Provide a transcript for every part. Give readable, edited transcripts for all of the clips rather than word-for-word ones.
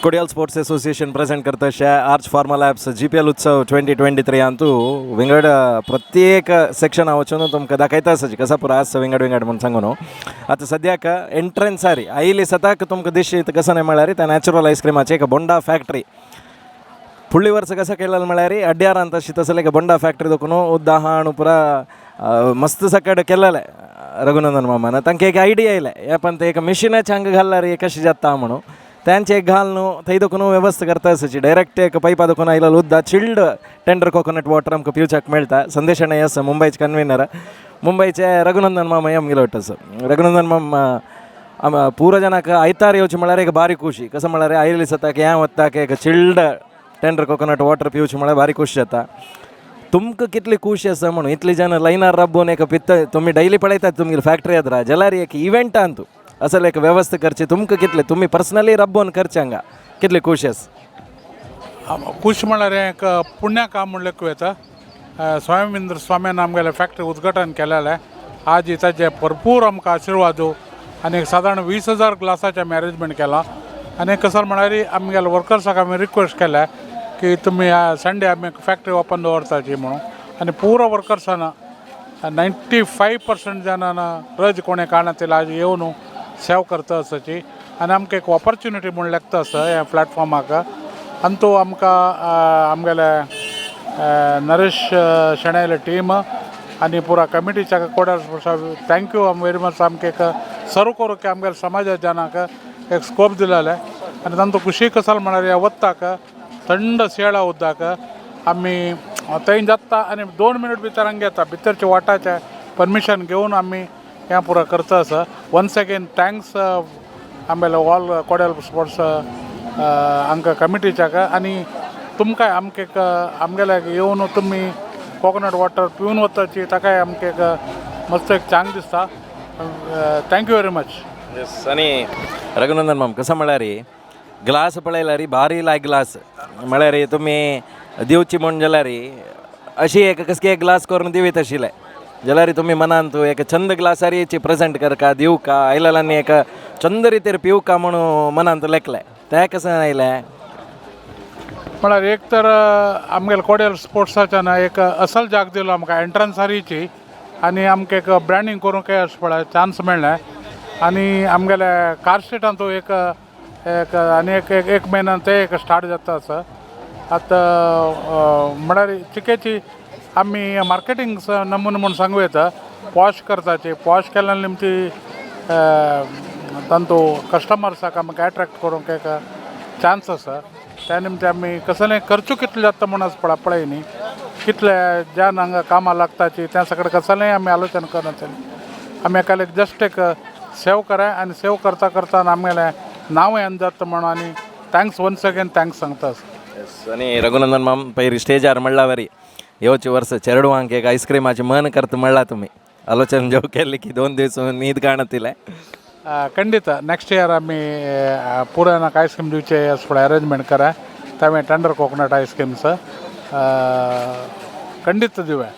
cordial sports association present करतं शे arch pharma labs GPL उत्सव 2023 अंतू विंगड प्रत्येक सेक्शन वचून तुमकां दाखयता आसची कसा पुरा आसा विंगड म्हणून सांगून आता सद्याक एंट्रन्स सारी आयली सताक तुमकां दिसत कसं नाही म्हळ्यार त्या नॅचरल आईस्क्रीमाचे एक बोंडा फॅक्टरी फुडली वर्स कसं केलेलं म्हळ्यार अड्ड्यार ಅಂತ तसं एक बोंडा फॅक्टरी देखून उद्दाहण पुरा मस्त सकड केलेलं रघुनंदन मामान तांकां एक आयडिया येयले हे पण ते एक मिशिनाच्या हांगा घालल्यार हे कशें जाता म्हणून त्यांचे एक घाल न्हू थंय देखून वेवस्था करता आसची डायरेक्ट एक पायपा देखून आयला उद्दा चिल्ड टेंडर कोकोनट वॉटर आमकां पिवच्याक मेळटा संदेश अण्णा आसा मुंबयचे कन्व्हेनर मुंबयचे रघुनंदन मामा आमगेलो वटस रघुनंदन मामा पूरा जनाक आयतार येवचें म्हळ्यार एक बारी खुशी कसं म्हळ्यार आयली सताक ह्या वत्ताक एक चिल्ड टेंडर कोकोनट वॉटर पिवचें म्हळ्यार बारी खुशी जाता तुमकां कितली खुशी आसा म्हणून इतले जन लायनार राबोवन एक पित्त तुमी डेली पळयतात तुमगे फॅक्टरी येता जाल्यार एक इव्हेंट अंतू असल एक व्यवस्था करची तुमकां कितले तुमी पर्सनली राबोवन करचे हांगा कितले खुशी आसा खुश म्हळ्यार एक पुण्य काम म्हणलें येता स्वामींद्र स्वामीन आमगेलें फॅक्टरी उद्घाटन केलेलें आज ताचे भरपूर आमकां आशिर्वाद आनी सादारण 20,000 ग्लासाचें मॅनेजमेंट केलां आनी कसर म्हळ्यार आमगेल्या वर्कर्साक आमी रिक्वेस्ट केल्या की तुमी संडे आमी फॅक्टरी ओपन दवरताची म्हणून आनी पुरो वर्कर्सान 95% जाणांना रज कोणे कारणातील आज येवन सेव करता आसची आनी आमकां एक ऑपॉर्च्युनिटी म्हूण लागता आसा ह्या प्लॅटफॉर्माक आनी तो आमकां आमगेले नरेश शेणयले टीम आनी पुरा कमिटीच्या कोड्यार थँक्यू वेरी मच आमकां एक सर्व करूं की आमगेल्या समाजा जनाक एक स्कोप दिलेले आनी तांचो खुशी कसाल म्हळ्यार ह्या वत्ताक थंड शियाळा उदकाक आमी थंय जाता आनी 2 मिनट भितर हांगा येता भितरचे वाटाचे परमिशन घेवन आमी हें पुरो करता आसा वन्स अगेन थँक्स आमगेले ऑल कोडेल स्पोर्ट्स हांकां कमिटीच्याक आनी तुमकां आमकां एक आमगेल्याक येवन तुमी कोकोनट वॉटर पिवन वताची ताकाय आमकां एक मस्त एक चांग दिसता थँक्यू वेरी मच येस आनी रघुनंदन माम कसं म्हळ्यार ग्लास पळयल्यार भारी लायक ग्लास म्हळ्यार तुमी दिवची म्हण जाल्यार अशी एक कसके एक ग्लास करून दिवीत आशिल्ले जाल्यार तुमी मनान तूं एक चंद ग्लासार येची प्रेझेंट करका दिवका आयलांनी एक चंद रितीर पिवका म्हणून मनांत लेखलें तें कसं आयलें म्हळ्यार एक तर आमगेले कोडेल स्पोर्ट्साच्यान एक असल जाग दिलो आमकां एंट्रन्सारीची आनी आमकां एक ब्रँडींग करूंक अशें पळय चान्स मेळ्ळें आनी आमगेले कार स्ट्रीटांतू एक आनी एक म्हयन्यान ते एक स्टार्ट जाता आसा आतां म्हळ्यार चिकेची आमी मार्केटींग नमुने म्हूण सांगूं येता पॉश करताची पॉश केल्या निमती तांतू कस्टमर्साक आमकां एट्रॅक्ट करूंक एक चान्स आसा त्या निमती आमी कसलें खर्चू कितले जाता म्हूण आसा पळय न्ही कितले ज्यान हांगा कामां लागताची त्या सगळें कसलेंय आमी आलोचन करनासलें आमी एका जस्ट एक सेव कराय आनी सेव करता करता आमगेलें नांव येन जाता म्हणून आनी थँक्स वन्स अगेन थँक्स सांगता आनी रघुनंदन माम पयरी स्टेजार म्हणल्यार वरी येवचे वर्स चेडवांक एक आयस्क्रीमाचें मन करता म्हणला तुमी आलोचन जेव केल्ली की 2 दीस न्हीद काणतिले ಖಂಡಿತ ನೆಕ್ಸ್ಟ್ ಇಯರ್ ಆಮಿ ಪೂರ ಐಸ್ ಕ್ರೀಮ್ ದಿವಚೆ ಅಷ್ಟು ಅರೇಂಜ್ಮೆಂಟ್ ಕರ ತಾವೇ ಟೆಂಡರ್ ಕೋಕೋನಟ್ ಐಸ್ ಕ್ರೀಮ್ಸ್ ಖಂಡಿತ दिवे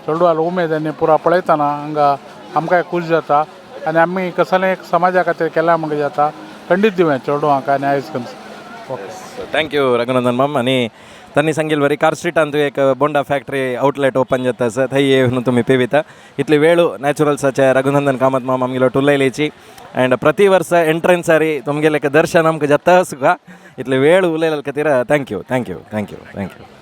चेडू आल उमेद आनी पुरा पळयतना हांगा आमकां खूश जाता आनी आमी कसलें एक समाजा खातीर केल्या म्हणून जाता खंडीत दिवें चेडवांक आनी ice creams okay thank you Raghunandan ma'am आनी त्यांनी सांगितलं बरी कार स्ट्रीटांत एक बोंडा फॅक्टरी आउटलेट ओपन जाता आसा थंय येवन तुमी पिविता इतली वेळ नॅचरल्साचे रघुनंदन कामत माम आमगेलो टुलयलेची अँड प्रति वर्स एंट्रन्सारी तुमगेलें दर्शन आमकां जाता सुका इतले वेळ उलयले खातीर थँक्यू थँक्यू थँक्यू थँक्यू